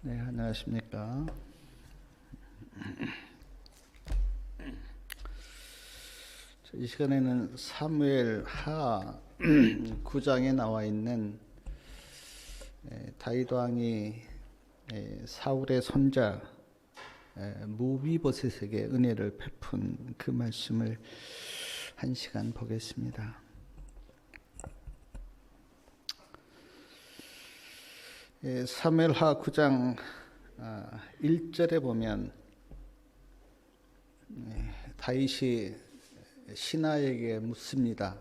네, 안녕하십니까. 이 시간에는 사무엘 하 9장에 나와 있는 다윗 왕이 사울의 손자 무비보셋에게 은혜를 베푼 그 말씀을 한 시간 보겠습니다. 사무엘 하 9장 1절에 보면 다윗이 신하에게 묻습니다.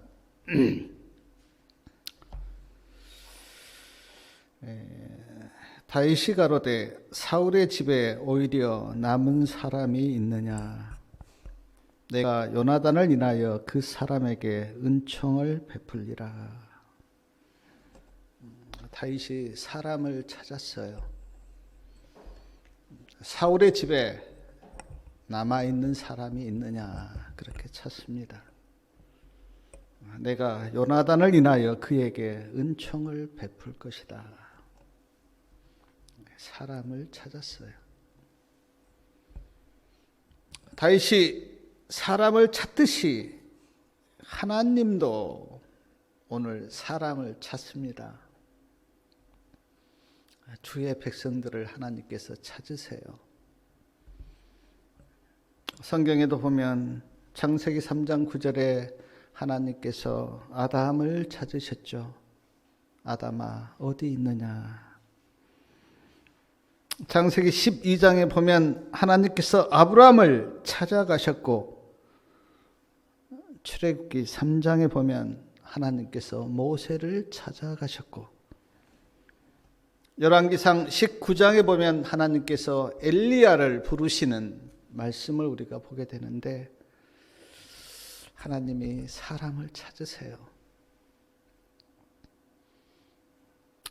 다윗이 가로되 사울의 집에 오히려 남은 사람이 있느냐? 내가 요나단을 인하여 그 사람에게 은총을 베풀리라. 다윗이 사람을 찾았어요. 사울의 집에 남아있는 사람이 있느냐 그렇게 찾습니다. 내가 요나단을 인하여 그에게 은총을 베풀 것이다. 사람을 찾았어요. 다윗이 사람을 찾듯이 하나님도 오늘 사람을 찾습니다. 주의 백성들을 하나님께서 찾으세요. 성경에도 보면 창세기 3장 9절에 하나님께서 아담을 찾으셨죠. 아담아 어디 있느냐. 창세기 12장에 보면 하나님께서 아브라함을 찾아가셨고, 출애굽기 3장에 보면 하나님께서 모세를 찾아가셨고, 열왕기상 19장에 보면 하나님께서 엘리야를 부르시는 말씀을 우리가 보게 되는데, 하나님이 사람을 찾으세요.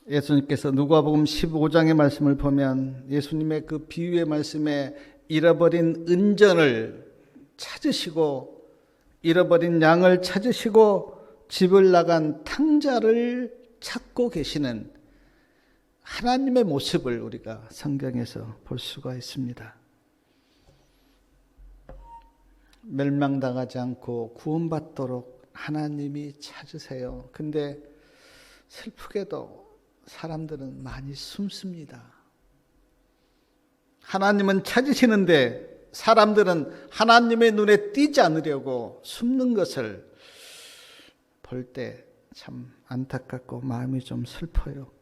예수님께서 누가복음 15장의 말씀을 보면 예수님의 그 비유의 말씀에 잃어버린 은전을 찾으시고, 잃어버린 양을 찾으시고, 집을 나간 탕자를 찾고 계시는 하나님의 모습을 우리가 성경에서 볼 수가 있습니다. 멸망당하지 않고 구원받도록 하나님이 찾으세요. 근데 슬프게도 사람들은 많이 숨습니다. 하나님은 찾으시는데 사람들은 하나님의 눈에 띄지 않으려고 숨는 것을 볼 때 참 안타깝고 마음이 좀 슬퍼요.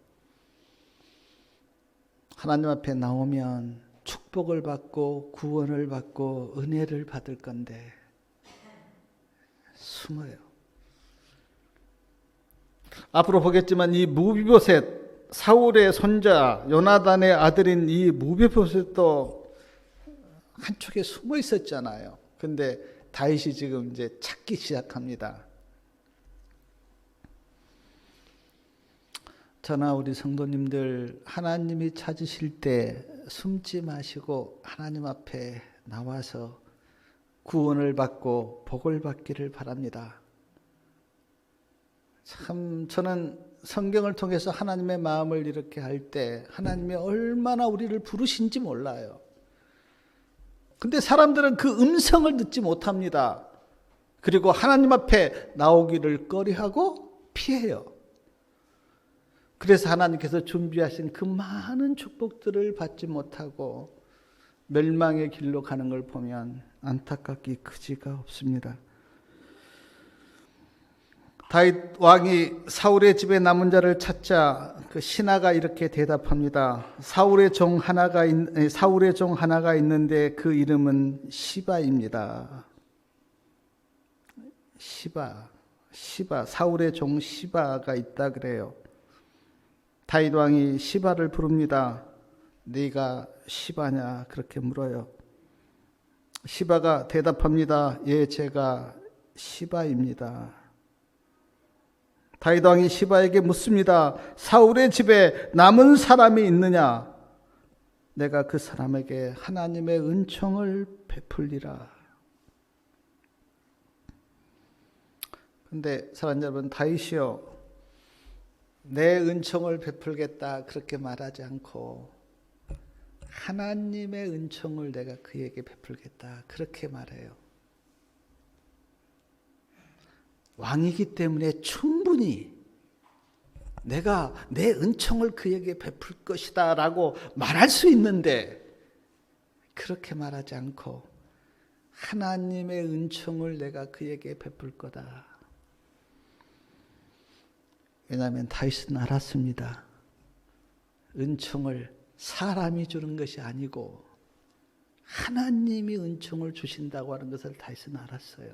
하나님 앞에 나오면 축복을 받고 구원을 받고 은혜를 받을 건데 숨어요. 앞으로 보겠지만 이 무비보셋, 사울의 손자 요나단의 아들인 이 무비보셋도 한쪽에 숨어 있었잖아요. 근데 다윗이 지금 이제 찾기 시작합니다. 저나 우리 성도님들, 하나님이 찾으실 때 숨지 마시고 하나님 앞에 나와서 구원을 받고 복을 받기를 바랍니다. 참 저는 성경을 통해서 하나님의 마음을 이렇게 할 때 하나님이 얼마나 우리를 부르신지 몰라요. 근데 사람들은 그 음성을 듣지 못합니다. 그리고 하나님 앞에 나오기를 꺼려하고 피해요. 그래서 하나님께서 준비하신 그 많은 축복들을 받지 못하고 멸망의 길로 가는 걸 보면 안타깝기 그지가 없습니다. 다윗 왕이 사울의 집에 남은 자를 찾자 그 신하가 이렇게 대답합니다. 사울의 종 하나가 있는데 그 이름은 시바입니다. 시바, 사울의 종 시바가 있다 그래요. 다윗 왕이 시바를 부릅니다. 네가 시바냐 그렇게 물어요. 시바가 대답합니다. 예, 제가 시바입니다. 다윗 왕이 시바에게 묻습니다. 사울의 집에 남은 사람이 있느냐? 내가 그 사람에게 하나님의 은총을 베풀리라. 근데 사랑하는 여러분, 다윗이요, 내 은총을 베풀겠다 그렇게 말하지 않고 하나님의 은총을 내가 그에게 베풀겠다. 그렇게 말해요. 왕이기 때문에 충분히 내가 내 은총을 그에게 베풀 것이다 라고 말할 수 있는데 그렇게 말하지 않고 하나님의 은총을 내가 그에게 베풀 거다. 왜냐하면 다윗은 알았습니다. 은총을 사람이 주는 것이 아니고 하나님이 은총을 주신다고 하는 것을 다윗은 알았어요.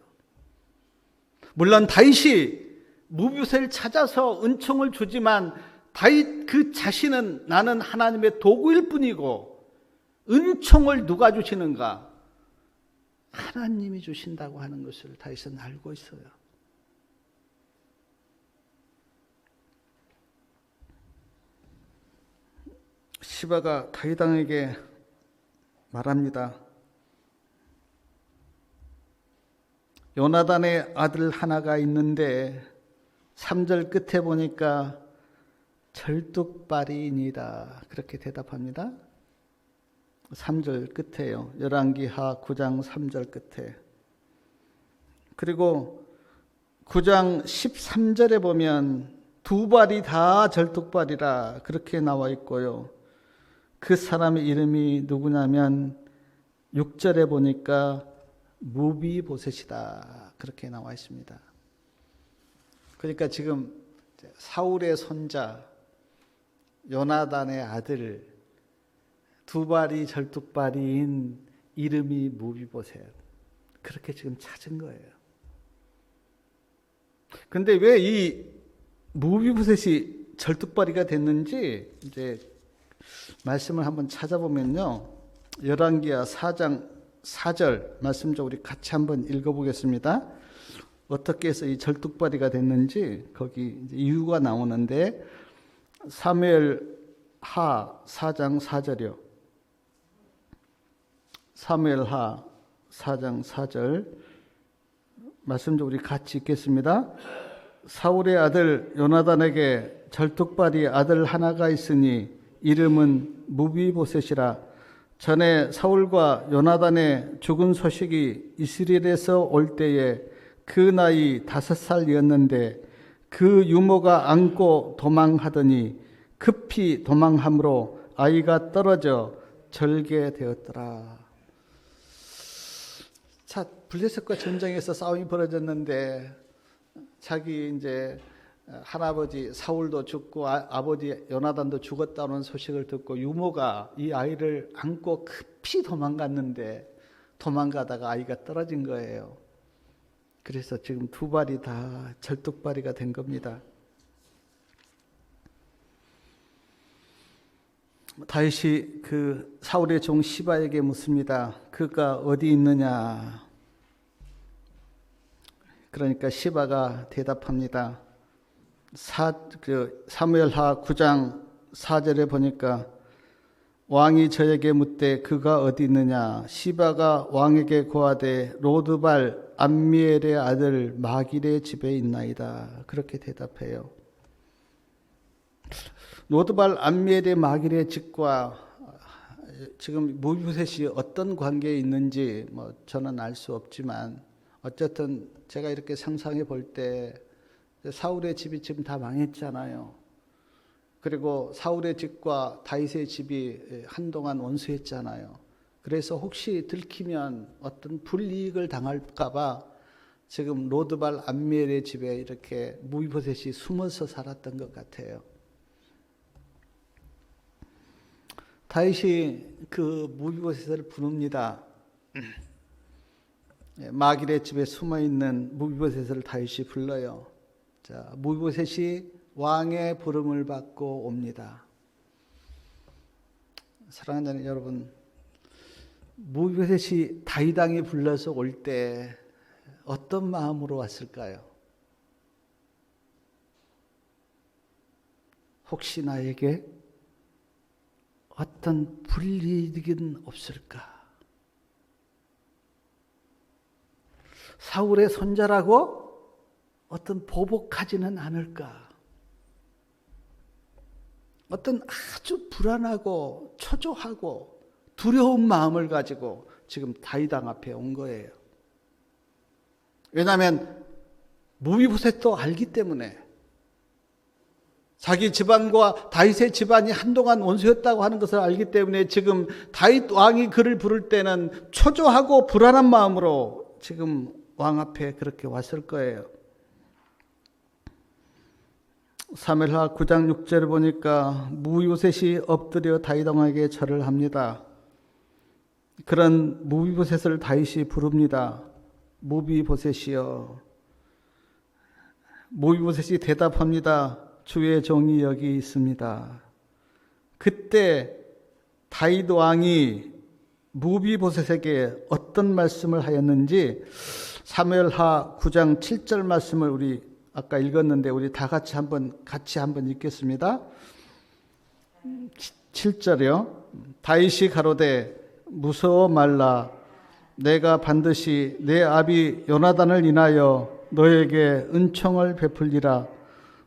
물론 다윗이 무비보셋을 찾아서 은총을 주지만 다윗 그 자신은 나는 하나님의 도구일 뿐이고 은총을 누가 주시는가? 하나님이 주신다고 하는 것을 다윗은 알고 있어요. 시바가 다윗 왕에게 말합니다. 요나단의 아들 하나가 있는데 3절 끝에 보니까 절뚝발이니라 그렇게 대답합니다. 3절 끝에요. 열왕기하 9장 3절 끝에. 그리고 9장 13절에 보면 두 발이 다 절뚝발이라 그렇게 나와 있고요. 그 사람의 이름이 누구냐면 6절에 보니까 무비보셋이다 그렇게 나와 있습니다. 그러니까 지금 사울의 손자 요나단의 아들 두 발이 절뚝발이인 이름이 무비보셋 그렇게 지금 찾은 거예요. 근데 왜 이 무비보셋이 절뚝발이가 됐는지 이제 말씀을 한번 찾아보면요. 열왕기하 4장 4절 말씀 좀 우리 같이 한번 읽어보겠습니다. 어떻게 해서 이 절뚝발이가 됐는지 거기 이제 이유가 나오는데 사무엘하 4장 4절이요. 사무엘하 4장 4절 말씀 좀 우리 같이 읽겠습니다. 사울의 아들 요나단에게 절뚝발이 아들 하나가 있으니 이름은 무비보셋이라. 전에 사울과 요나단의 죽은 소식이 이스라엘에서 올 때에 그 나이 5살이었는데 그 유모가 안고 도망하더니 급히 도망함으로 아이가 떨어져 절개되었더라. 자, 블레셋과 전쟁에서 싸움이 벌어졌는데 자기 이제 할아버지 사울도 죽고 아버지 요나단도 죽었다는 소식을 듣고 유모가 이 아이를 안고 급히 도망갔는데 도망가다가 아이가 떨어진 거예요. 그래서 지금 두 발이 다 절뚝발이가 된 겁니다. 다윗이 그 사울의 종 시바에게 묻습니다. 그가 어디 있느냐? 그러니까 시바가 대답합니다. 사무엘하 9장 4절에 보니까 왕이 저에게 묻되 그가 어디 있느냐? 시바가 왕에게 고하되 로드발 암미엘의 아들 마길의 집에 있나이다. 그렇게 대답해요. 로드발 암미엘의 마길의 집과 지금 무비보셋이 어떤 관계에 있는지 저는 알 수 없지만 어쨌든 제가 이렇게 상상해 볼 때 사울의 집이 지금 다 망했잖아요. 그리고 사울의 집과 다윗의 집이 한동안 원수했잖아요. 그래서 혹시 들키면 어떤 불이익을 당할까 봐 지금 로드발 암미엘의 집에 이렇게 무비보셋이 숨어서 살았던 것 같아요. 다윗이 그 무비보셋을 부릅니다. 마길의 집에 숨어있는 무비보셋을 다윗이 불러요. 자, 무비보셋이 왕의 부름을 받고 옵니다. 사랑하는 여러분, 무비보셋이 다윗 왕이 불러서 올 때 어떤 마음으로 왔을까요? 혹시 나에게 어떤 불이익은 없을까? 사울의 손자라고 어떤 보복하지는 않을까? 어떤 아주 불안하고 초조하고 두려운 마음을 가지고 지금 다윗 왕 앞에 온 거예요. 왜냐하면 무비보셋도 알기 때문에, 자기 집안과 다윗의 집안이 한동안 원수였다고 하는 것을 알기 때문에 지금 다윗 왕이 그를 부를 때는 초조하고 불안한 마음으로 지금 왕 앞에 그렇게 왔을 거예요. 사무엘하 9장 6절을 보니까 무비보셋이 엎드려 다윗 왕에게 절을 합니다. 그런 무비보셋을 다윗이 부릅니다. 무비보셋이여. 무비보셋이 대답합니다. 주의 종이 여기 있습니다. 그때 다윗 왕이 무비보셋에게 어떤 말씀을 하였는지 사무엘하 9장 7절 말씀을 우리 아까 읽었는데 우리 다 같이 한번 읽겠습니다. 7절이요. 다윗이 가로되 무서워 말라. 내가 반드시 내 아비 요나단을 인하여 너에게 은총을 베풀리라.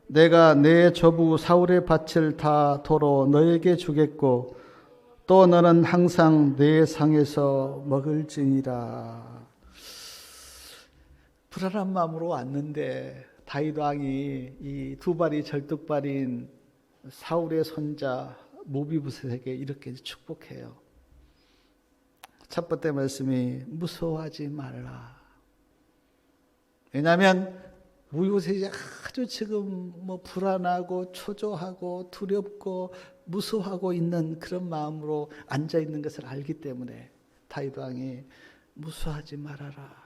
내가 내 조부 사울의 밭을 다 도로 너에게 주겠고 또 너는 항상 내 상에서 먹을지니라. 불안한 마음으로 왔는데 다윗 왕이 이 두 발이 절뚝발인 사울의 손자 무비보셋에게 이렇게 축복해요. 첫 번째 말씀이 무서워하지 말라. 왜냐하면 무비보셋이 아주 지금 불안하고 초조하고 두렵고 무서워하고 있는 그런 마음으로 앉아 있는 것을 알기 때문에 다윗 왕이 무서워하지 말아라.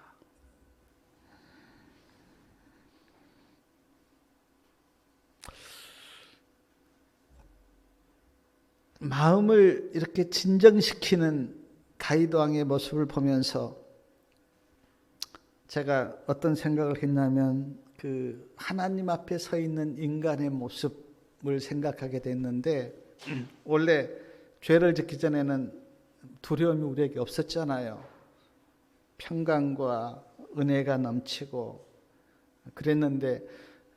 마음을 이렇게 진정시키는 다윗 왕의 모습을 보면서 제가 어떤 생각을 했냐면 그 하나님 앞에 서 있는 인간의 모습을 생각하게 됐는데, 원래 죄를 짓기 전에는 두려움이 우리에게 없었잖아요. 평강과 은혜가 넘치고 그랬는데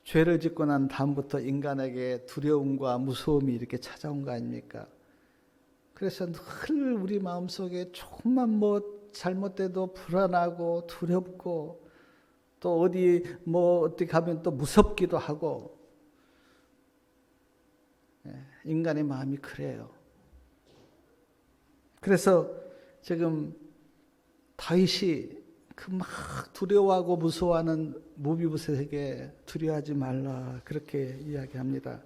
죄를 짓고 난 다음부터 인간에게 두려움과 무서움이 이렇게 찾아온 거 아닙니까? 그래서 늘 우리 마음속에 조금만 잘못돼도 불안하고 두렵고 또 어디 가면 또 무섭기도 하고, 인간의 마음이 그래요. 그래서 지금 다윗이 그 막 두려워하고 무서워하는 무비보셋에게 두려워하지 말라 그렇게 이야기합니다.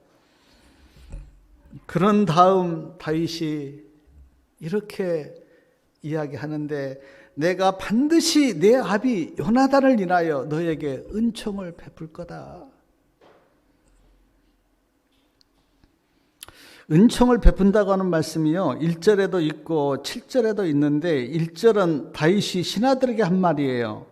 그런 다음 다윗이 이렇게 이야기하는데 내가 반드시 내 아비 요나단을 인하여 너에게 은총을 베풀 거다. 은총을 베푼다고 하는 말씀이요 1절에도 있고 7절에도 있는데 1절은 다윗이 신하들에게 한 말이에요.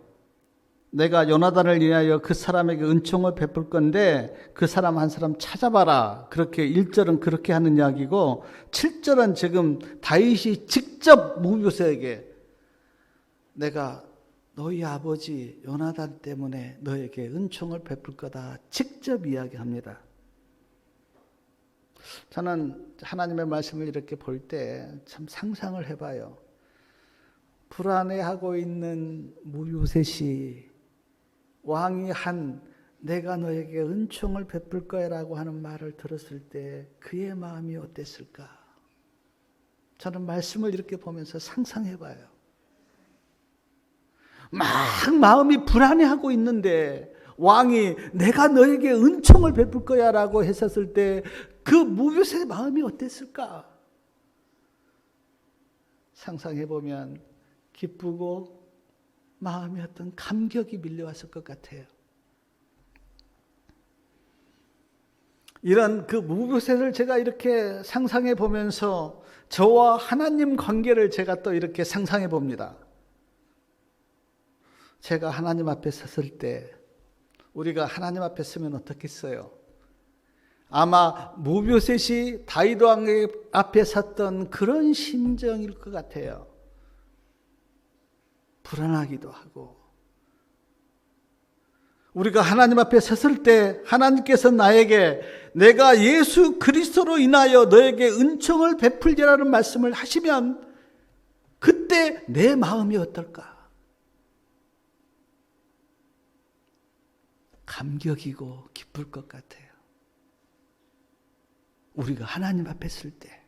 내가 요나단을 인하여 그 사람에게 은총을 베풀 건데 그 사람 한 사람 찾아봐라. 그렇게 1절은 그렇게 하는 이야기고 7절은 지금 다윗이 직접 무비보셋에게 내가 너희 아버지 요나단 때문에 너에게 은총을 베풀 거다 직접 이야기합니다. 저는 하나님의 말씀을 이렇게 볼 때 참 상상을 해봐요. 불안해하고 있는 무비보셋이 왕이 한 내가 너에게 은총을 베풀 거야라고 하는 말을 들었을 때 그의 마음이 어땠을까? 저는 말씀을 이렇게 보면서 상상해봐요. 막 마음이 불안해하고 있는데 왕이 내가 너에게 은총을 베풀 거야라고 했었을 때 그 무비보셋의 마음이 어땠을까? 상상해보면 기쁘고 마음에 어떤 감격이 밀려왔을 것 같아요. 이런 그 무비보셋을 제가 이렇게 상상해 보면서 저와 하나님 관계를 제가 또 이렇게 상상해 봅니다. 제가 하나님 앞에 섰을 때 우리가 하나님 앞에 서면 어떻겠어요? 아마 무비보셋이 다윗 왕 앞에 섰던 그런 심정일 것 같아요. 불안하기도 하고, 우리가 하나님 앞에 섰을 때 하나님께서 나에게 내가 예수 그리스도로 인하여 너에게 은총을 베풀리라는 말씀을 하시면 그때 내 마음이 어떨까? 감격이고 기쁠 것 같아요. 우리가 하나님 앞에 설 때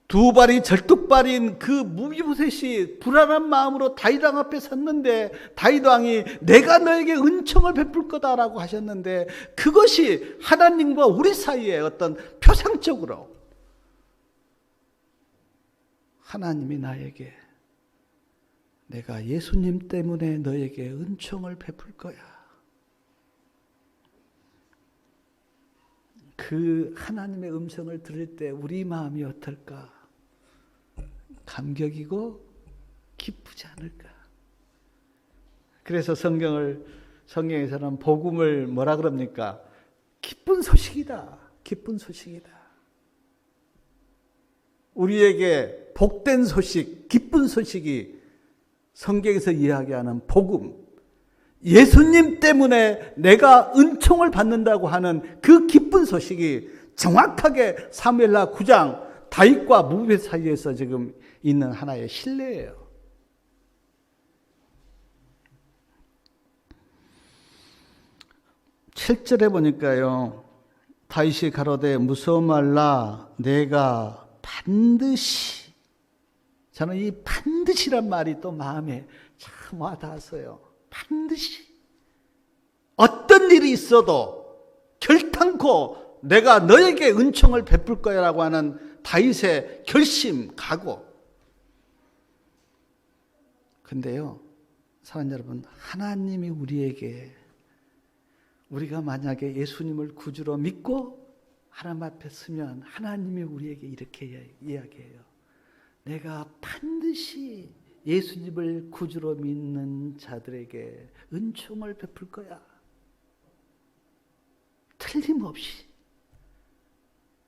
두 발이 절뚝발인 그 무비보셋이 불안한 마음으로 다윗 왕 앞에 섰는데 다윗 왕이 내가 너에게 은총을 베풀 거다라고 하셨는데 그것이 하나님과 우리 사이에 어떤 표상적으로 하나님이 나에게 내가 예수님 때문에 너에게 은총을 베풀 거야. 그 하나님의 음성을 들을 때 우리 마음이 어떨까? 감격이고 기쁘지 않을까? 그래서 성경에서는 복음을 뭐라 그럽니까? 기쁜 소식이다. 기쁜 소식이다. 우리에게 복된 소식, 기쁜 소식이 성경에서 이야기하는 복음, 예수님 때문에 내가 은총을 받는다고 하는 그 기쁜 소식이 정확하게 사무엘하 9장 다윗과 무비보셋 사이에서 지금 있는 하나의 신뢰예요. (7절에) 보니까요, 다윗이 가로되 무서워 말라 내가 반드시, 저는 이 반드시란 말이 또 마음에 참 와닿았어요. 반드시 어떤 일이 있어도 결탄코 내가 너에게 은총을 베풀 거야 라고 하는 다윗의 결심, 각오. 근데요, 사랑하는 여러분, 하나님이 우리가 만약에 예수님을 구주로 믿고 하나님 앞에 서면 하나님이 우리에게 이렇게 이야기해요. 내가 반드시 예수님을 구주로 믿는 자들에게 은총을 베풀 거야. 틀림없이.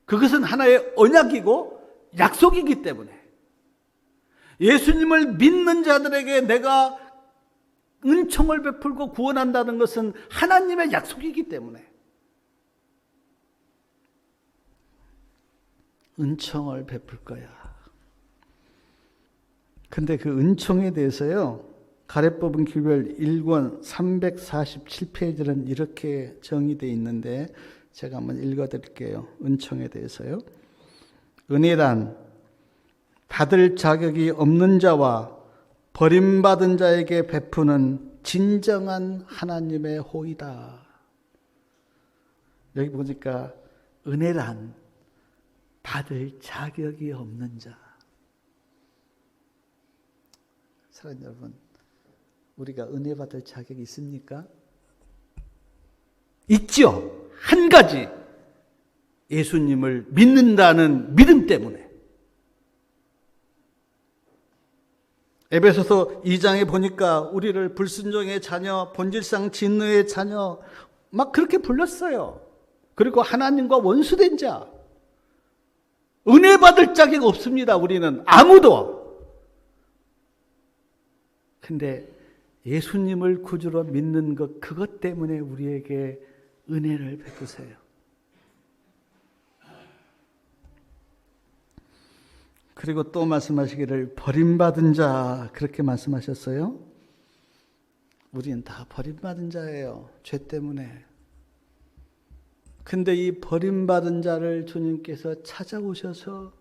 그것은 하나의 언약이고 약속이기 때문에 예수님을 믿는 자들에게 내가 은총을 베풀고 구원한다는 것은 하나님의 약속이기 때문에 은총을 베풀 거야. 근데 그 은총에 대해서요, 가래법은 규별 1권 347페이지는 이렇게 정의되어 있는데 제가 한번 읽어드릴게요. 은총에 대해서요. 은혜란 받을 자격이 없는 자와 버림받은 자에게 베푸는 진정한 하나님의 호의다. 여기 보니까 은혜란 받을 자격이 없는 자. 사랑하는 여러분, 우리가 은혜 받을 자격이 있습니까? 있죠. 한 가지, 예수님을 믿는다는 믿음 때문에. 에베소서 2장에 보니까 우리를 불순종의 자녀, 본질상 진노의 자녀 막 그렇게 불렀어요. 그리고 하나님과 원수된 자, 은혜 받을 자격 없습니다. 우리는 아무도. 근데 예수님을 구주로 믿는 것, 그것 때문에 우리에게 은혜를 베푸세요. 그리고 또 말씀하시기를 버림받은 자, 그렇게 말씀하셨어요. 우리는 다 버림받은 자예요. 죄 때문에. 근데 이 버림받은 자를 주님께서 찾아오셔서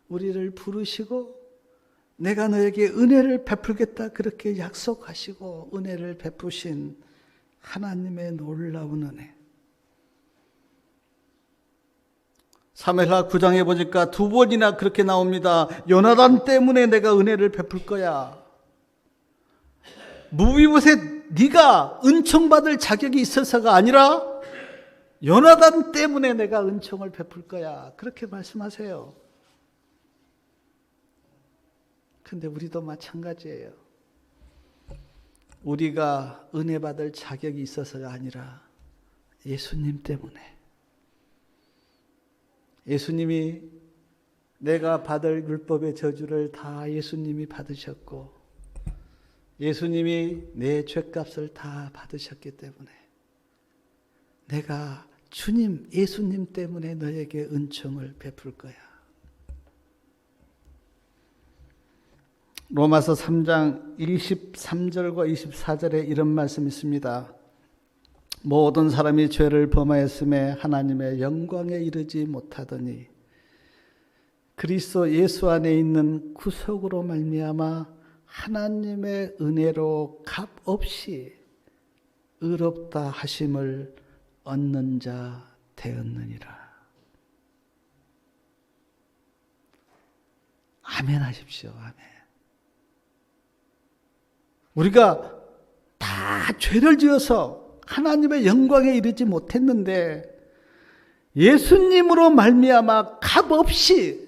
우리를 부르시고 내가 너에게 은혜를 베풀겠다 그렇게 약속하시고 은혜를 베푸신 하나님의 놀라운 은혜. 사무엘하 9장에 보니까 2번이나 그렇게 나옵니다. 요나단 때문에 내가 은혜를 베풀 거야. 무비보셋 네가 은총받을 자격이 있어서가 아니라 요나단 때문에 내가 은총을 베풀 거야. 그렇게 말씀하세요. 근데 우리도 마찬가지예요. 우리가 은혜 받을 자격이 있어서가 아니라 예수님 때문에. 예수님이 내가 받을 율법의 저주를 다 예수님이 받으셨고 예수님이 내 죄값을 다 받으셨기 때문에 내가 주님, 예수님 때문에 너에게 은총을 베풀 거야. 로마서 3장 23절과 24절에 이런 말씀이 있습니다. 모든 사람이 죄를 범하였음에 하나님의 영광에 이르지 못하더니 그리스도 예수 안에 있는 구속으로 말미암아 하나님의 은혜로 값없이 의롭다 하심을 얻는 자 되었느니라. 아멘 하십시오. 아멘. 우리가 다 죄를 지어서 하나님의 영광에 이르지 못했는데 예수님으로 말미암아 값없이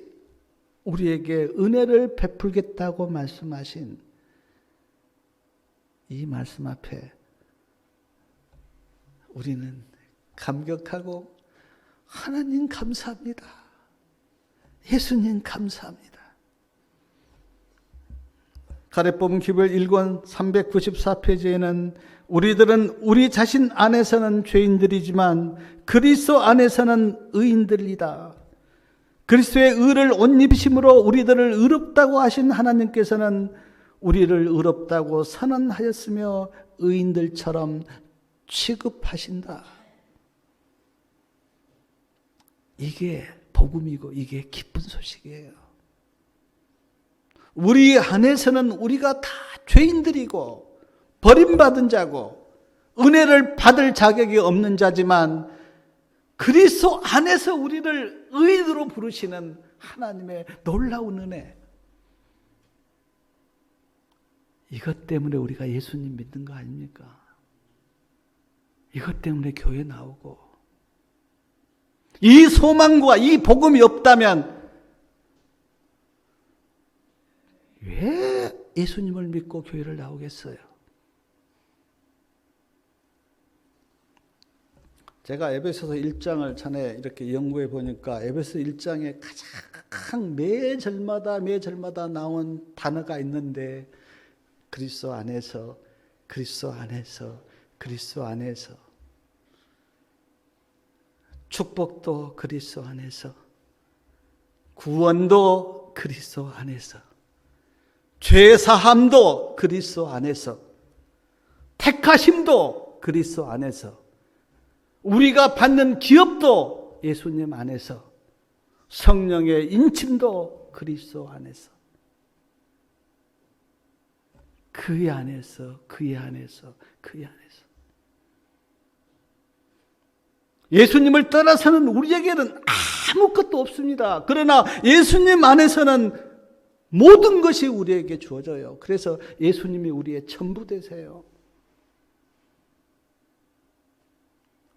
우리에게 은혜를 베풀겠다고 말씀하신 이 말씀 앞에 우리는 감격하고 하나님 감사합니다. 예수님 감사합니다. 가래뽑은 기별 1권 394페이지에는 우리들은 우리 자신 안에서는 죄인들이지만 그리스도 안에서는 의인들이다. 그리스도의 의를 옷 입으심으로 우리들을 의롭다고 하신 하나님께서는 우리를 의롭다고 선언하였으며 의인들처럼 취급하신다. 이게 복음이고 이게 기쁜 소식이에요. 우리 안에서는 우리가 다 죄인들이고 버림받은 자고 은혜를 받을 자격이 없는 자지만 그리스도 안에서 우리를 의인으로 부르시는 하나님의 놀라운 은혜. 이것 때문에 우리가 예수님 믿는 거 아닙니까? 이것 때문에 교회 나오고 이 소망과 이 복음이 없다면 왜 예수님을 믿고 교회를 나오겠어요? 제가 에베소서 1장을 전에 이렇게 연구해 보니까 에베소 1장에 가장 매 절마다 나온 단어가 있는데 그리스도 안에서 축복도 그리스도 안에서 구원도 그리스도 안에서 죄사함도 그리스도 안에서 택하심도 그리스도 안에서 우리가 받는 기업도 예수님 안에서 성령의 인침도 그리스도 안에서 그의 안에서 예수님을 떠나서는 우리에게는 아무것도 없습니다. 그러나 예수님 안에서는 모든 것이 우리에게 주어져요. 그래서 예수님이 우리의 전부 되세요.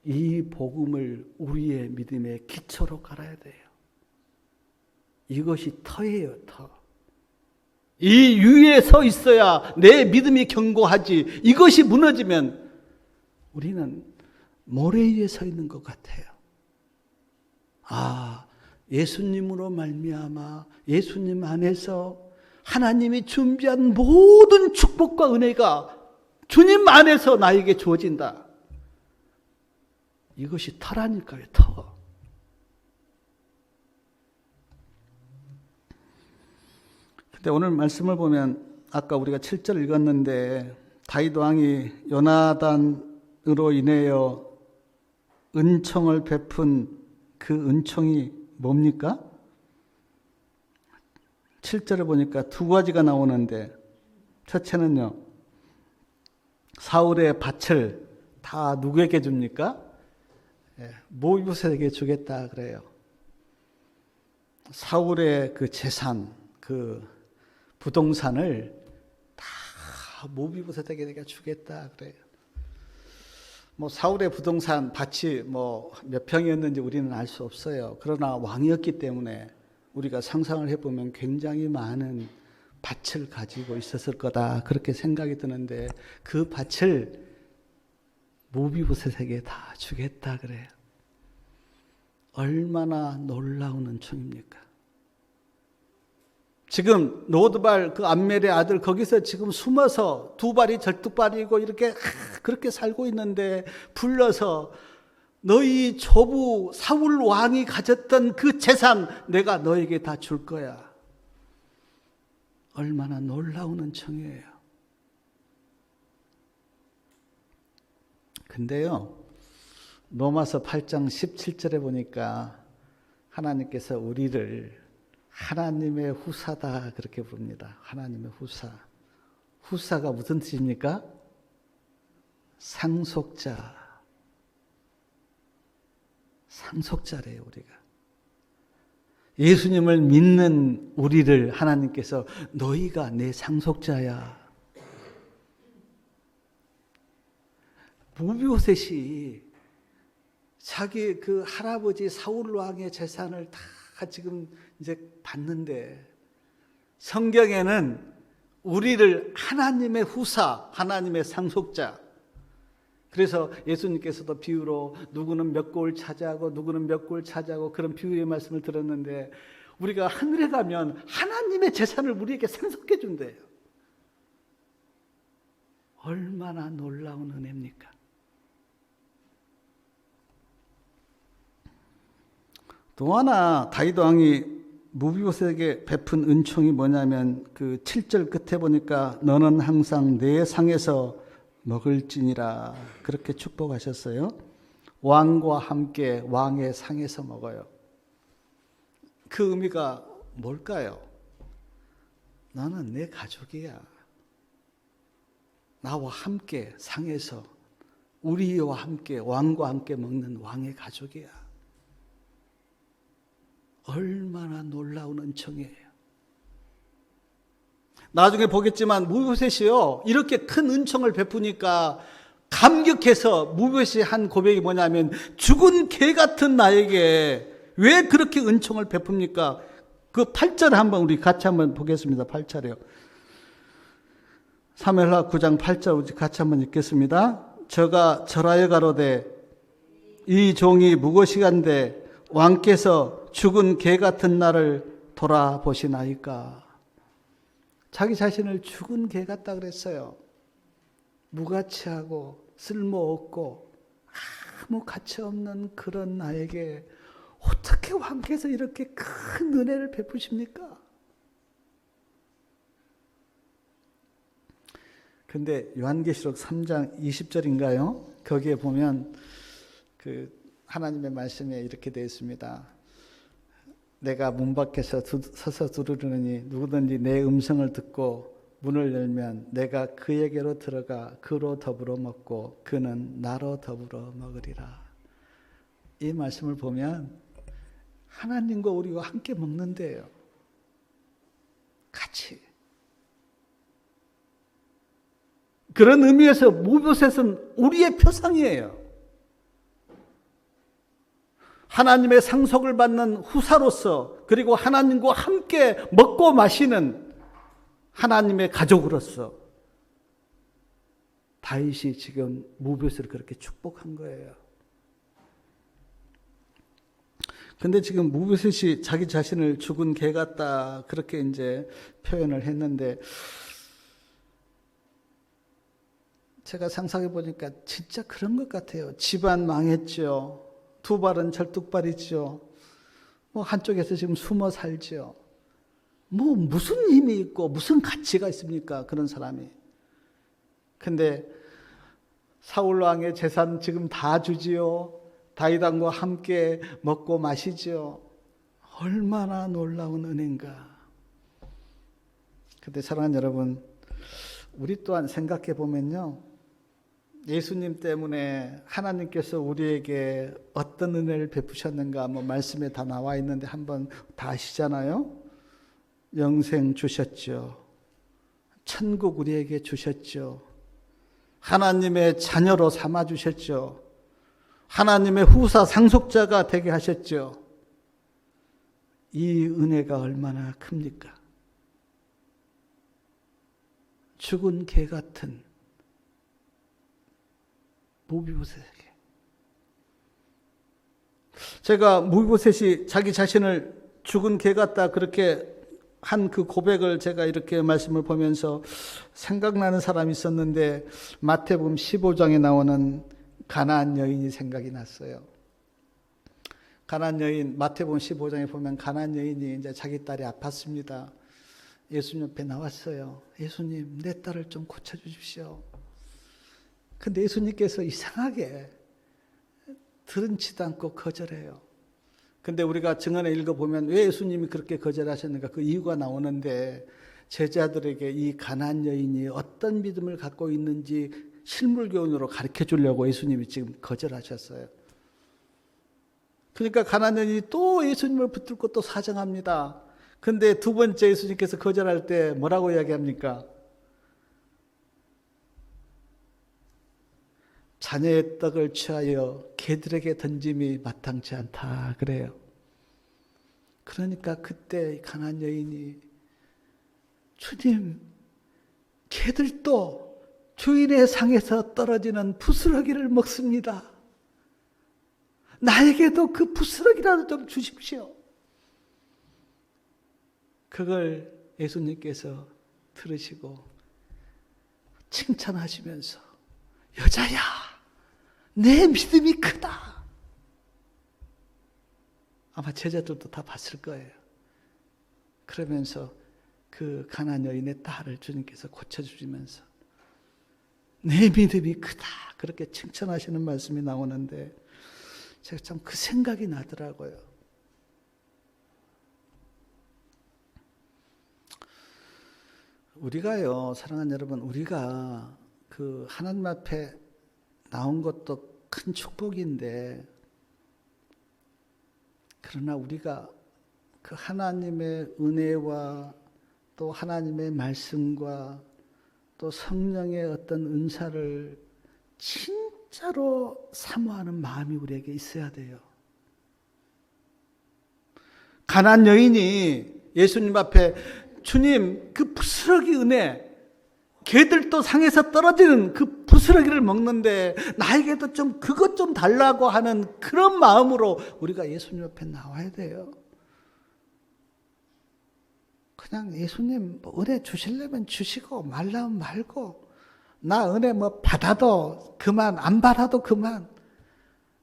이 복음을 우리의 믿음의 기초로 갈아야 돼요. 이것이 터예요, 터. 이 위에 서 있어야 내 믿음이 견고하지. 이것이 무너지면 우리는 모래 위에 서 있는 것 같아요. 예수님으로 말미암아 예수님 안에서 하나님이 준비한 모든 축복과 은혜가 주님 안에서 나에게 주어진다. 이것이 터라니까요, 터. 근데 오늘 말씀을 보면 아까 우리가 7절 읽었는데 다윗 왕이 요나단으로 인하여 은총을 베푼 그 은총이 뭡니까? 7절에 보니까 두 가지가 나오는데 첫째는요, 사울의 밭을 다 누구에게 줍니까? 모비보셋에게 주겠다 그래요. 사울의 그 재산, 그 부동산을 다 모비보셋에게 내가 주겠다 그래요. 사울의 부동산 밭이 몇 평이었는지 우리는 알 수 없어요. 그러나 왕이었기 때문에 우리가 상상을 해보면 굉장히 많은 밭을 가지고 있었을 거다 그렇게 생각이 드는데 그 밭을 모비보셋에게 다 주겠다 그래요. 얼마나 놀라운 은총입니까? 지금 노드발 그 암멜의 아들 거기서 지금 숨어서 두 발이 절뚝발이고 이렇게 그렇게 살고 있는데 불러서 너희 조부 사울 왕이 가졌던 그 재산 내가 너에게 다 줄 거야. 얼마나 놀라운 은총이에요. 근데요, 로마서 8장 17절에 보니까 하나님께서 우리를 하나님의 후사다 그렇게 부릅니다. 하나님의 후사. 후사가 무슨 뜻입니까? 상속자. 상속자래요, 우리가. 예수님을 믿는 우리를 하나님께서 너희가 내 상속자야. 무비보셋이 자기 그 할아버지 사울 왕의 재산을 다 지금 이제 받는데 성경에는 우리를 하나님의 후사, 하나님의 상속자. 그래서 예수님께서도 비유로 누구는 몇 골 차지하고 누구는 몇 골 차지하고 그런 비유의 말씀을 들었는데 우리가 하늘에 가면 하나님의 재산을 우리에게 상속해 준대요. 얼마나 놀라운 은혜입니까? 또 하나 다윗 왕이 무비보셋에게 베푼 은총이 뭐냐면 그 7절 끝에 보니까 너는 항상 내 상에서 먹을지니라 그렇게 축복하셨어요. 왕과 함께 왕의 상에서 먹어요. 그 의미가 뭘까요? 너는 내 가족이야. 나와 함께 상에서 우리와 함께 왕과 함께 먹는 왕의 가족이야. 얼마나 놀라운 은총이에요. 나중에 보겠지만 무비보셋이요 이렇게 큰 은총을 베푸니까 감격해서 무비보셋이 한 고백이 뭐냐면 죽은 개 같은 나에게 왜 그렇게 은총을 베풉니까? 그 8절 한번 우리 같이 한번 보겠습니다. 8절이요. 사무엘하 9장 8절 우리 같이 한번 읽겠습니다. 저가 절하여 가로되 이 종이 무엇이간데 왕께서 죽은 개 같은 나를 돌아보시나이까. 자기 자신을 죽은 개 같다 그랬어요. 무가치하고 쓸모없고 아무 가치 없는 그런 나에게 어떻게 왕께서 이렇게 큰 은혜를 베푸십니까? 근데 요한계시록 3장 20절인가요? 거기에 보면 그 하나님의 말씀에 이렇게 되어 있습니다. 내가 문 밖에서 서서 두드리니 누구든지 내 음성을 듣고 문을 열면 내가 그에게로 들어가 그로 더불어 먹고 그는 나로 더불어 먹으리라. 이 말씀을 보면 하나님과 우리와 함께 먹는데요. 같이. 그런 의미에서 무비보셋은 우리의 표상이에요. 하나님의 상속을 받는 후사로서 그리고 하나님과 함께 먹고 마시는 하나님의 가족으로서 다윗이 지금 무비보셋을 그렇게 축복한 거예요. 근데 지금 무비보셋이 자기 자신을 죽은 개 같다 그렇게 이제 표현을 했는데 제가 상상해 보니까 진짜 그런 것 같아요. 집안 망했죠. 두 발은 절뚝발이죠. 뭐 한쪽에서 지금 숨어 살죠. 뭐 무슨 힘이 있고 무슨 가치가 있습니까? 그런 사람이. 근데 사울 왕의 재산 지금 다 주지요. 다윗 왕과 함께 먹고 마시지요. 얼마나 놀라운 은혜인가. 근데 사랑하는 여러분, 우리 또한 생각해 보면요. 예수님 때문에 하나님께서 우리에게 어떤 은혜를 베푸셨는가 뭐 말씀에 다 나와 있는데 한번 다 아시잖아요. 영생 주셨죠. 천국 우리에게 주셨죠. 하나님의 자녀로 삼아 주셨죠. 하나님의 후사 상속자가 되게 하셨죠. 이 은혜가 얼마나 큽니까? 죽은 개 같은 무비보셋에게. 제가 무비보셋이 자기 자신을 죽은 개 같다 그렇게 한 그 고백을 제가 이렇게 말씀을 보면서 생각나는 사람이 있었는데 마태복음 15장에 나오는 가나안 여인이 생각이 났어요. 가나안 여인, 마태복음 15장에 보면 가나안 여인이 이제 자기 딸이 아팠습니다. 예수님 옆에 나왔어요. 예수님, 내 딸을 좀 고쳐주십시오. 근데 예수님께서 이상하게 들은치도 않고 거절해요. 근데 우리가 증언에 읽어보면 왜 예수님이 그렇게 거절하셨는가 그 이유가 나오는데, 제자들에게 이 가나안 여인이 어떤 믿음을 갖고 있는지 실물교훈으로 가르쳐 주려고 예수님이 지금 거절하셨어요. 그러니까 가나안 여인이 또 예수님을 붙들고 또 사정합니다. 근데 두 번째 예수님께서 거절할 때 뭐라고 이야기합니까? 자녀의 떡을 취하여 개들에게 던짐이 마땅치 않다 그래요. 그러니까 그때 가나안 여인이 주님, 개들도 주인의 상에서 떨어지는 부스러기를 먹습니다. 나에게도 그 부스러기라도 좀 주십시오. 그걸 예수님께서 들으시고 칭찬하시면서 여자야, 내 믿음이 크다. 아마 제자들도 다 봤을 거예요. 그러면서 그 가나안 여인의 딸을 주님께서 고쳐주시면서 내 믿음이 크다 그렇게 칭찬하시는 말씀이 나오는데, 제가 참 그 생각이 나더라고요. 우리가요, 사랑하는 여러분, 우리가 그 하나님 앞에 나온 것도 큰 축복인데, 그러나 우리가 그 하나님의 은혜와 또 하나님의 말씀과 또 성령의 어떤 은사를 진짜로 사모하는 마음이 우리에게 있어야 돼요. 가나안 여인이 예수님 앞에 주님, 그 부스러기 은혜, 개들도 상에서 떨어지는 그 부스러기를 먹는데 나에게도 좀 그것 좀 달라고 하는 그런 마음으로 우리가 예수님 앞에 나와야 돼요. 그냥 예수님 은혜 주시려면 주시고 말라면 말고, 나 은혜 받아도 그만, 안 받아도 그만,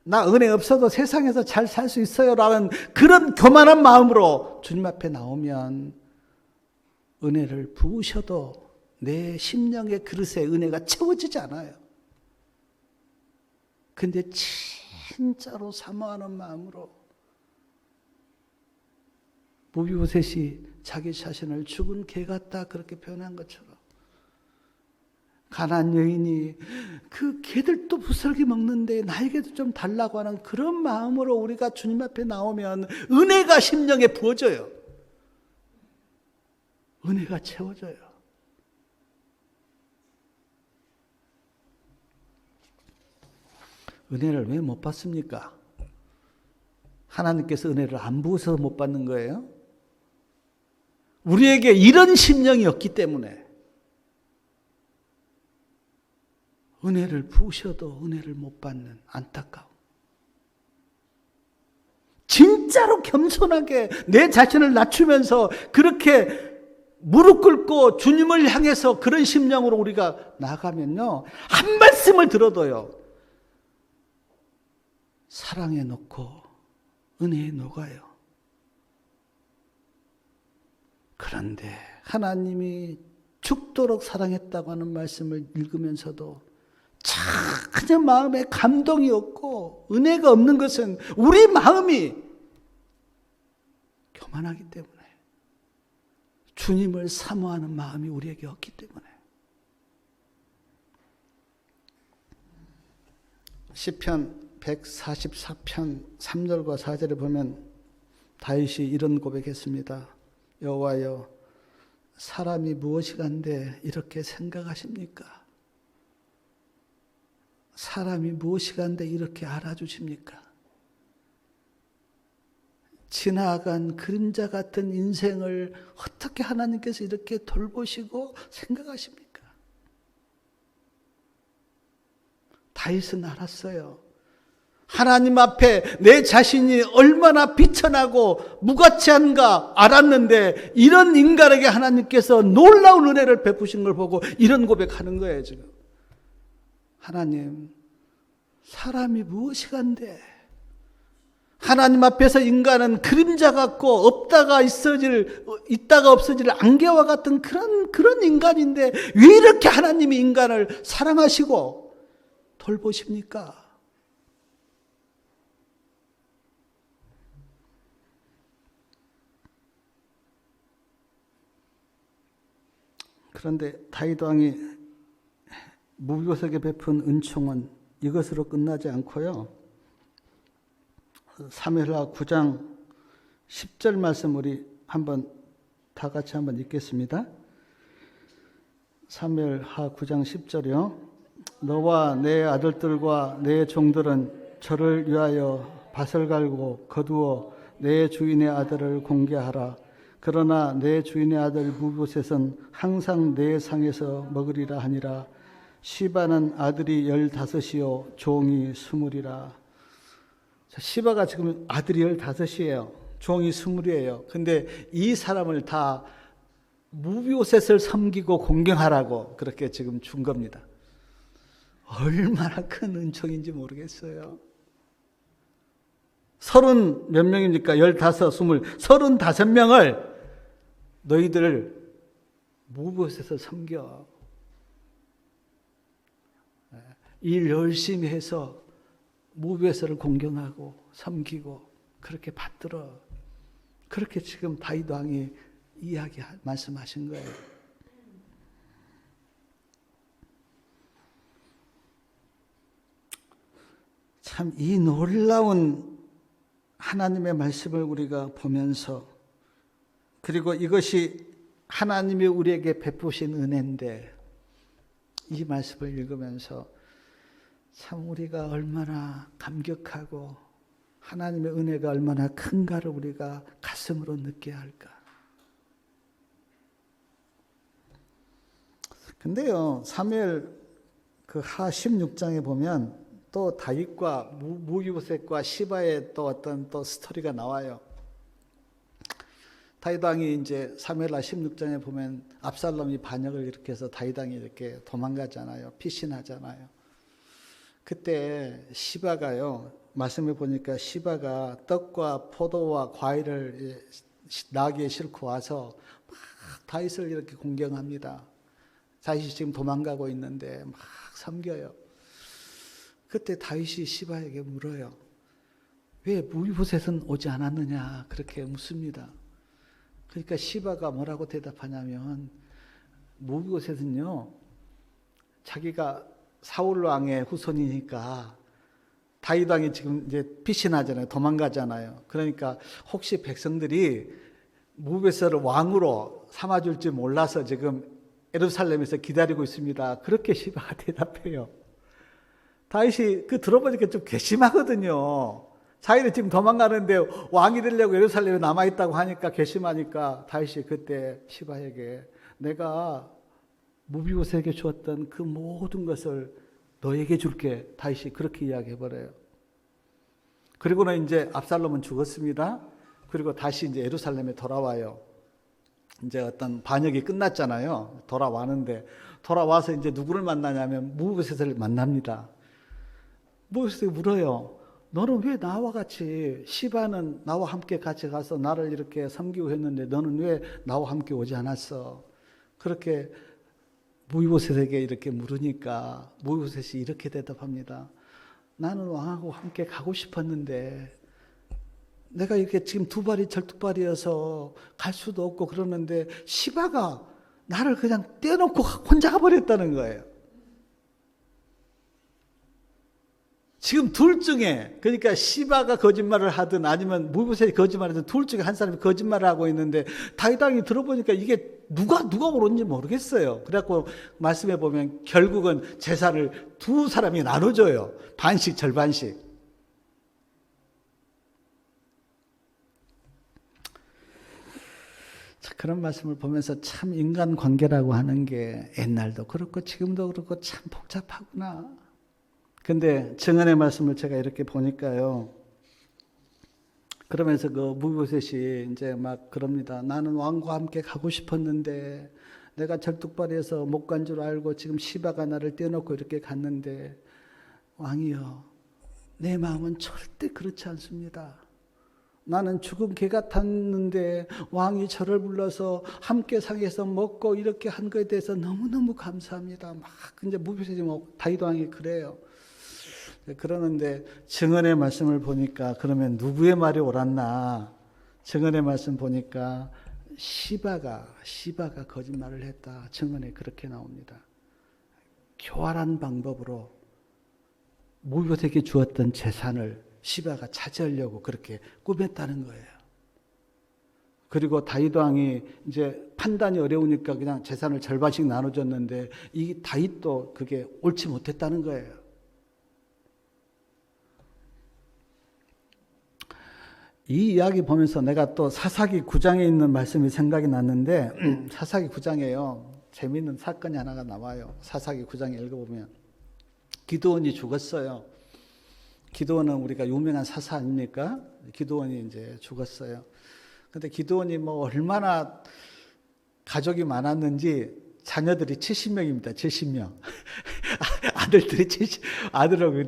나 은혜 없어도 세상에서 잘 살 수 있어요 라는 그런 교만한 마음으로 주님 앞에 나오면 은혜를 부으셔도 내 심령의 그릇에 은혜가 채워지지 않아요. 근데 진짜로 사모하는 마음으로, 무비보셋이 자기 자신을 죽은 개 같다 그렇게 표현한 것처럼, 가나안 여인이 그 개들도 부스러기 먹는데 나에게도 좀 달라고 하는 그런 마음으로 우리가 주님 앞에 나오면 은혜가 심령에 부어져요. 은혜가 채워져요. 은혜를 왜 못 받습니까? 하나님께서 은혜를 안 부어서 못 받는 거예요? 우리에게 이런 심령이 없기 때문에, 은혜를 부으셔도 은혜를 못 받는 안타까움. 진짜로 겸손하게 내 자신을 낮추면서 그렇게 무릎 꿇고 주님을 향해서 그런 심령으로 우리가 나가면요, 한 말씀을 들어도요, 사랑에 놓고 은혜에 녹아요. 그런데 하나님이 죽도록 사랑했다고 하는 말씀을 읽으면서도 전혀 마음에 감동이 없고 은혜가 없는 것은 우리 마음이 교만하기 때문에, 주님을 사모하는 마음이 우리에게 없기 때문에. 시편 144편 3절과 4절에 보면 다윗이 이런 고백했습니다. 여호와여, 사람이 무엇이간데 이렇게 생각하십니까? 사람이 무엇이간데 이렇게 알아주십니까? 지나간 그림자 같은 인생을 어떻게 하나님께서 이렇게 돌보시고 생각하십니까? 다윗은 알았어요. 하나님 앞에 내 자신이 얼마나 비천하고 무가치한가 알았는데, 이런 인간에게 하나님께서 놀라운 은혜를 베푸신 걸 보고 이런 고백하는 거예요, 지금. 하나님, 사람이 무엇이간데 하나님 앞에서 인간은 그림자 같고 있다가 없어질 안개와 같은 그런 인간인데 왜 이렇게 하나님이 인간을 사랑하시고 돌보십니까? 그런데 다윗 왕이 무비보셋에게 베푼 은총은 이것으로 끝나지 않고요. 사무엘하 9장 10절 말씀 우리 다 같이 한번 읽겠습니다. 사무엘하 9장 10절이요. 너와 내 아들들과 내 종들은 저를 위하여 밭을 갈고 거두어 내 주인의 아들을 공개하라. 그러나 내 주인의 아들 무비보셋은 항상 내 상에서 먹으리라 하니라. 시바는 아들이 15이요 종이 20이라. 시바가 지금 아들이 15이에요. 종이 20이에요. 근데 이 사람을 다 무비보셋을 섬기고 공경하라고 그렇게 지금 준 겁니다. 얼마나 큰 은총인지 모르겠어요. 30 몇 명입니까? 15, 20, 35명을 너희들 무비보셋을 섬겨. 일 열심히 해서 무비보셋을 공경하고 섬기고 그렇게 받들어. 그렇게 지금 다윗 왕이 말씀하신 거예요. 참 이 놀라운 하나님의 말씀을 우리가 보면서 그리고 이것이 하나님이 우리에게 베푸신 은혜인데 이 말씀을 읽으면서 참 우리가 얼마나 감격하고 하나님의 은혜가 얼마나 큰가를 우리가 가슴으로 느껴야 할까. 근데요, 사무엘 그 하 16장에 보면 또 다윗과 무비보셋과 시바의 또 어떤 또 스토리가 나와요. 다윗 왕이 이제 사무엘하 16장에 보면 압살롬이 반역을 일으켜서 다윗 왕이 이렇게 도망가잖아요. 피신하잖아요. 그때 시바가요, 말씀해 보니까 시바가 떡과 포도와 과일을 나귀에 싣고 와서 막 다윗을 이렇게 공경합니다. 다윗이 지금 도망가고 있는데 막 섬겨요. 그때 다윗이 시바에게 물어요. 왜 무비보셋은 오지 않았느냐 그렇게 묻습니다. 그러니까 시바가 뭐라고 대답하냐면 무비보셋은요, 자기가 사울 왕의 후손이니까 다윗 왕이 지금 이제 피신하잖아요. 도망가잖아요. 그러니까 혹시 백성들이 무비보셋을 왕으로 삼아줄지 몰라서 지금 예루살렘에서 기다리고 있습니다. 그렇게 시바가 대답해요. 다윗이 들어보니까 좀 괘씸하거든요. 자기는 지금 도망가는데 왕이 되려고 예루살렘에 남아있다고 하니까 괘씸하니까 다윗이 그때 시바에게 내가 무비보셋에게 주었던 그 모든 것을 너에게 줄게. 다윗이 그렇게 이야기해버려요. 그리고는 이제 압살롬은 죽었습니다. 그리고 다시 이제 예루살렘에 돌아와요. 이제 어떤 반역이 끝났잖아요. 돌아와서 이제 누구를 만나냐면 무비보셋을 만납니다. 무비보셋이 물어요. 너는 왜 나와 같이, 시바는 나와 함께 같이 가서 나를 이렇게 섬기고 했는데 너는 왜 나와 함께 오지 않았어? 그렇게 무비보셋에게 이렇게 물으니까 무비보셋이 이렇게 대답합니다. 나는 왕하고 함께 가고 싶었는데 내가 이렇게 지금 두 발이 절뚝발이어서 갈 수도 없고 그러는데 시바가 나를 그냥 떼놓고 혼자 가버렸다는 거예요. 지금 둘 중에, 그러니까 시바가 거짓말을 하든 아니면 무비보셋이 거짓말을 하든 둘 중에 한 사람이 거짓말을 하고 있는데 다윗 왕이 들어보니까 이게 누가 옳은지 모르겠어요. 그래갖고 말씀해 보면 결국은 제사를 두 사람이 나눠줘요. 반씩 절반씩. 자, 그런 말씀을 보면서 참 인간관계라고 하는 게 옛날도 그렇고 지금도 그렇고 참 복잡하구나. 근데 정언의 말씀을 제가 이렇게 보니까요. 그러면서 그 무비보셋이 이제 막 그럽니다. 나는 왕과 함께 가고 싶었는데 내가 절뚝발이어서 못 간 줄 알고 지금 시바가 나를 떼어놓고 이렇게 갔는데 왕이여, 내 마음은 절대 그렇지 않습니다. 나는 죽은 개 같았는데 왕이 저를 불러서 함께 상에서 먹고 이렇게 한 것에 대해서 너무너무 감사합니다. 막 이제 무비세지 뭐 다윗 왕이 그래요. 그러는데 증언의 말씀을 보니까 그러면 누구의 말이 옳았나? 증언의 말씀 보니까 시바가 거짓말을 했다. 증언에 그렇게 나옵니다. 교활한 방법으로 무비세에게 주었던 재산을 시바가 차지하려고 그렇게 꾸몄다는 거예요. 그리고 다윗 왕이 이제 판단이 어려우니까 그냥 재산을 절반씩 나눠줬는데 이 다윗도 그게 옳지 못했다는 거예요. 이 이야기 보면서 내가 또 사사기 9장에 있는 말씀이 생각이 났는데 사사기 9장에요. 재미있는 사건이 하나가 나와요. 사사기 9장에 읽어보면 기드온이 죽었어요. 기드온은 우리가 유명한 사사 아닙니까? 기드온이 이제 죽었어요. 근데 기드온이 뭐 얼마나 가족이 많았는지 자녀들이 70명입니다. 70명. 아들들이 70,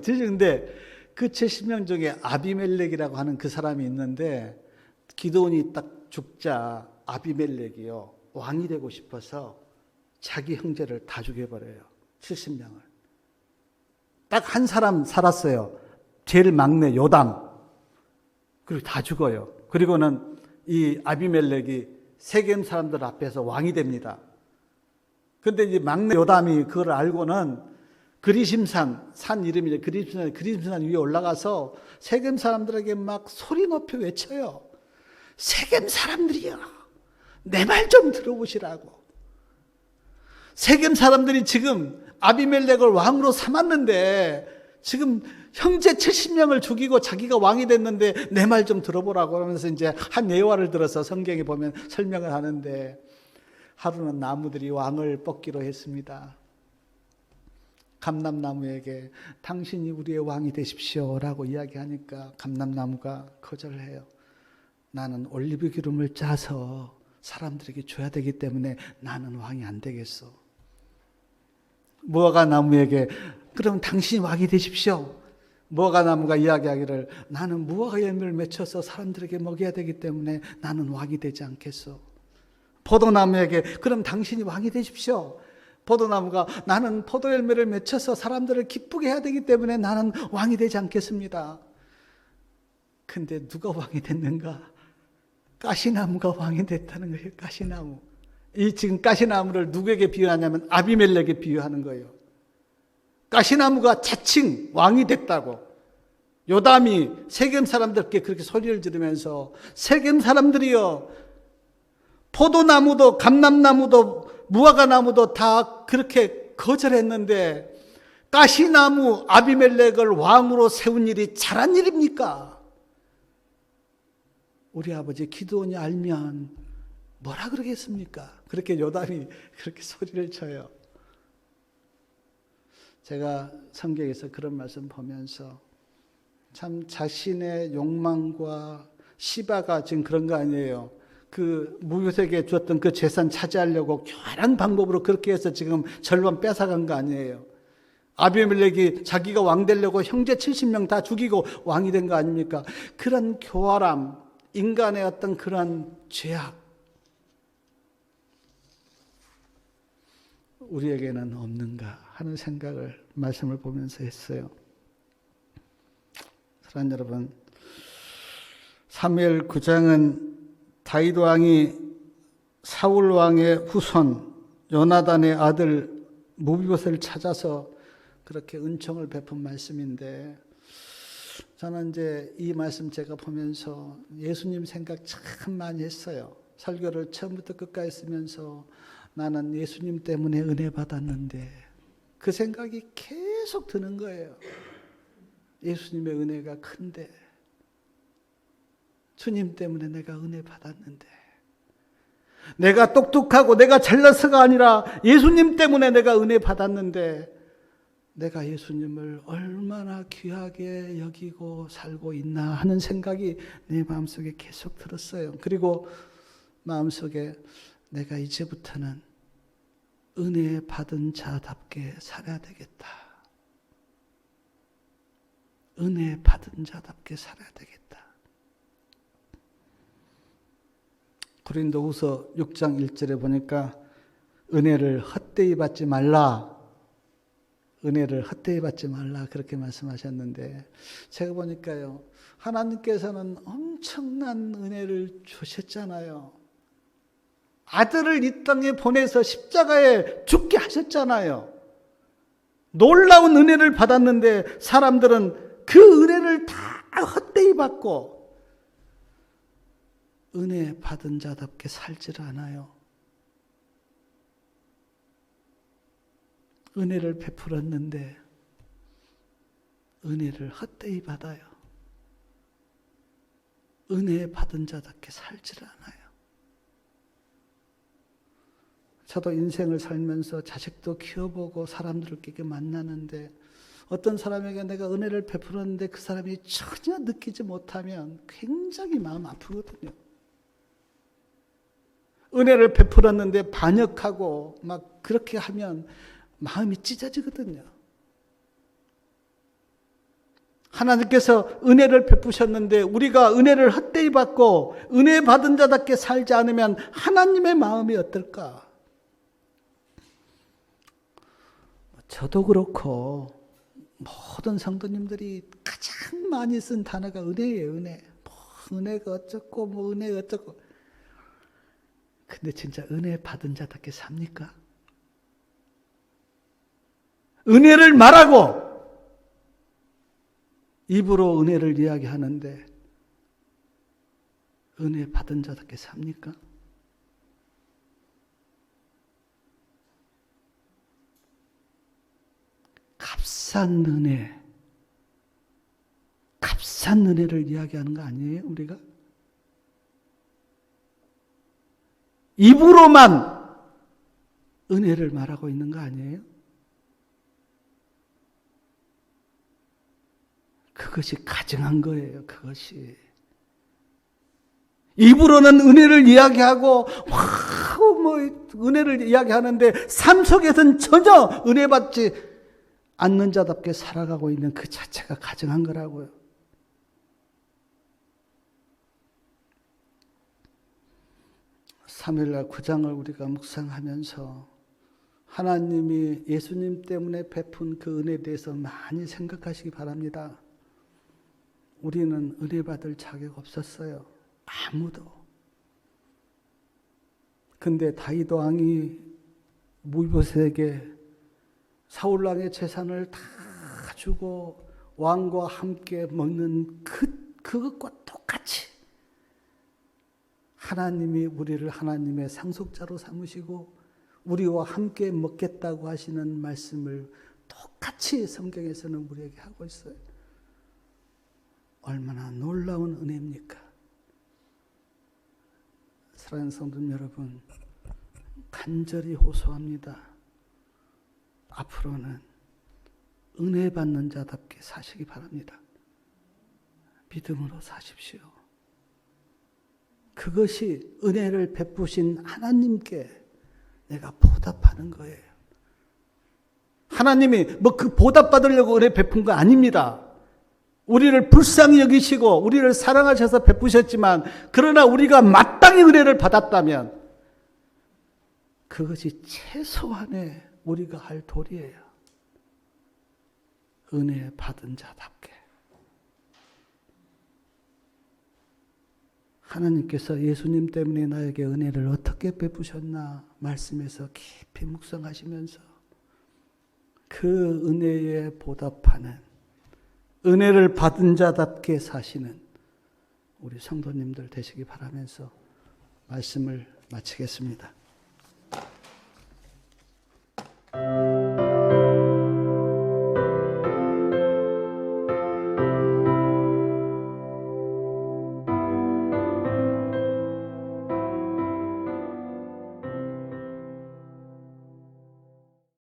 근데 그 70명 중에 아비멜렉이라고 하는 그 사람이 있는데 기드온이 딱 죽자 아비멜렉이요. 왕이 되고 싶어서 자기 형제를 다 죽여버려요. 70명을. 딱 한 사람 살았어요. 제일 막내 요담. 그리고 다 죽어요. 그리고는 이 아비멜렉이 세겜 사람들 앞에서 왕이 됩니다. 근데 이제 막내 요담이 그걸 알고는 그리심산, 산 이름이 그리심산 위에 올라가서 세겜 사람들에게 막 소리 높여 외쳐요. 세겜 사람들이여, 내 말 좀 들어보시라고. 세겜 사람들이 지금 아비멜렉을 왕으로 삼았는데 지금 형제 70명을 죽이고 자기가 왕이 됐는데 내 말 좀 들어보라고 하면서 이제 한 예화를 들어서 성경에 보면 설명을 하는데 하루는 나무들이 왕을 뽑기로 했습니다. 감람나무에게 당신이 우리의 왕이 되십시오라고 이야기하니까 감람나무가 거절을 해요. 나는 올리브 기름을 짜서 사람들에게 줘야 되기 때문에 나는 왕이 안 되겠어. 무화과 나무에게 그럼 당신이 왕이 되십시오. 무화과 나무가 이야기하기를 나는 무화과 열매를 맺혀서 사람들에게 먹여야 되기 때문에 나는 왕이 되지 않겠어. 포도나무에게 그럼 당신이 왕이 되십시오. 포도나무가 나는 포도 열매를 맺혀서 사람들을 기쁘게 해야 되기 때문에 나는 왕이 되지 않겠습니다. 근데 누가 왕이 됐는가? 가시나무가 왕이 됐다는 거예요. 가시나무. 이 지금 가시나무를 누구에게 비유하냐면 아비멜렉에 비유하는 거예요. 가시나무가 자칭 왕이 됐다고. 요담이 세겜 사람들께 그렇게 소리를 지르면서 세겜 사람들이여, 포도나무도 감람나무도 무화과나무도 다 그렇게 거절했는데 가시나무 아비멜렉을 왕으로 세운 일이 잘한 일입니까? 우리 아버지 기드온이 알면 뭐라 그러겠습니까? 그렇게 요담이 그렇게 소리를 쳐요. 제가 성경에서 그런 말씀 보면서 참 자신의 욕망과 시바가 지금 그런 거 아니에요. 그 무비세에게 주었던 그 재산 차지하려고 교활한 방법으로 그렇게 해서 지금 절반 뺏어간 거 아니에요. 아비멜렉이 자기가 왕 되려고 형제 70명 다 죽이고 왕이 된 거 아닙니까? 그런 교활함, 인간의 어떤 그런 죄악, 우리에게는 없는가 하는 생각을 말씀을 보면서 했어요. 사랑하는 여러분, 사무엘 9장은 다윗 왕이 사울 왕의 후손 요나단의 아들 무비보셋을 찾아서 그렇게 은총을 베푼 말씀인데, 저는 이제 이 말씀 제가 보면서 예수님 생각 참 많이 했어요. 설교를 처음부터 끝까지 쓰면서 나는 예수님 때문에 은혜 받았는데, 그 생각이 계속 드는 거예요. 예수님의 은혜가 큰데, 주님 때문에 내가 은혜 받았는데, 내가 똑똑하고 내가 잘나서가 아니라 예수님 때문에 내가 은혜 받았는데, 내가 예수님을 얼마나 귀하게 여기고 살고 있나 하는 생각이 내 마음속에 계속 들었어요. 그리고 마음속에 내가 이제부터는 은혜 받은 자답게 살아야 되겠다. 은혜 받은 자답게 살아야 되겠다. 고린도후서 6장 1절에 보니까 은혜를 헛되이 받지 말라. 은혜를 헛되이 받지 말라 그렇게 말씀하셨는데 제가 보니까요. 하나님께서는 엄청난 은혜를 주셨잖아요. 아들을 이 땅에 보내서 십자가에 죽게 하셨잖아요. 놀라운 은혜를 받았는데 사람들은 그 은혜를 다 헛되이 받고 은혜 받은 자답게 살지를 않아요. 은혜를 베풀었는데 은혜를 헛되이 받아요. 은혜 받은 자답게 살지를 않아요. 저도 인생을 살면서 자식도 키워보고 사람들을 끼게 만나는데 어떤 사람에게 내가 은혜를 베풀었는데 그 사람이 전혀 느끼지 못하면 굉장히 마음 아프거든요. 은혜를 베풀었는데 반역하고 막 그렇게 하면 마음이 찢어지거든요. 하나님께서 은혜를 베푸셨는데 우리가 은혜를 헛되이 받고 은혜 받은 자답게 살지 않으면 하나님의 마음이 어떨까? 저도 그렇고 모든 성도님들이 가장 많이 쓴 단어가 은혜예요. 은혜. 뭐 은혜가 어쩌고 뭐 은혜가 어쩌고. 근데 진짜 은혜 받은 자답게 삽니까? 은혜를 말하고 입으로 은혜를 이야기하는데 은혜 받은 자답게 삽니까? 값싼 은혜, 값싼 은혜를 이야기하는 거 아니에요, 우리가? 입으로만 은혜를 말하고 있는 거 아니에요? 그것이 가증한 거예요, 그것이. 입으로는 은혜를 이야기하고, 뭐, 은혜를 이야기하는데, 삶 속에서는 전혀 은혜 받지 않는 자답게 살아가고 있는 그 자체가 가증한 거라고요. 사무엘하 9장을 우리가 묵상하면서 하나님이 예수님 때문에 베푼 그 은혜에 대해서 많이 생각하시기 바랍니다. 우리는 은혜 받을 자격 없었어요. 아무도. 근데 다윗 왕이 무비보셋에게 사울 왕의 재산을 다 주고 왕과 함께 먹는 그것과 똑같이 하나님이 우리를 하나님의 상속자로 삼으시고 우리와 함께 먹겠다고 하시는 말씀을 똑같이 성경에서는 우리에게 하고 있어요. 얼마나 놀라운 은혜입니까? 사랑하는 성도 여러분, 간절히 호소합니다. 앞으로는 은혜 받는 자답게 사시기 바랍니다. 믿음으로 사십시오. 그것이 은혜를 베푸신 하나님께 내가 보답하는 거예요. 하나님이 뭐 그 보답받으려고 은혜 베푼 거 아닙니다. 우리를 불쌍히 여기시고 우리를 사랑하셔서 베푸셨지만 그러나 우리가 마땅히 은혜를 받았다면 그것이 최소한의 우리가 할 도리예요. 은혜 받은 자답게. 하나님께서 예수님 때문에 나에게 은혜를 어떻게 베푸셨나 말씀에서 깊이 묵상하시면서 그 은혜에 보답하는 은혜를 받은 자답게 사시는 우리 성도님들 되시기 바라면서 말씀을 마치겠습니다.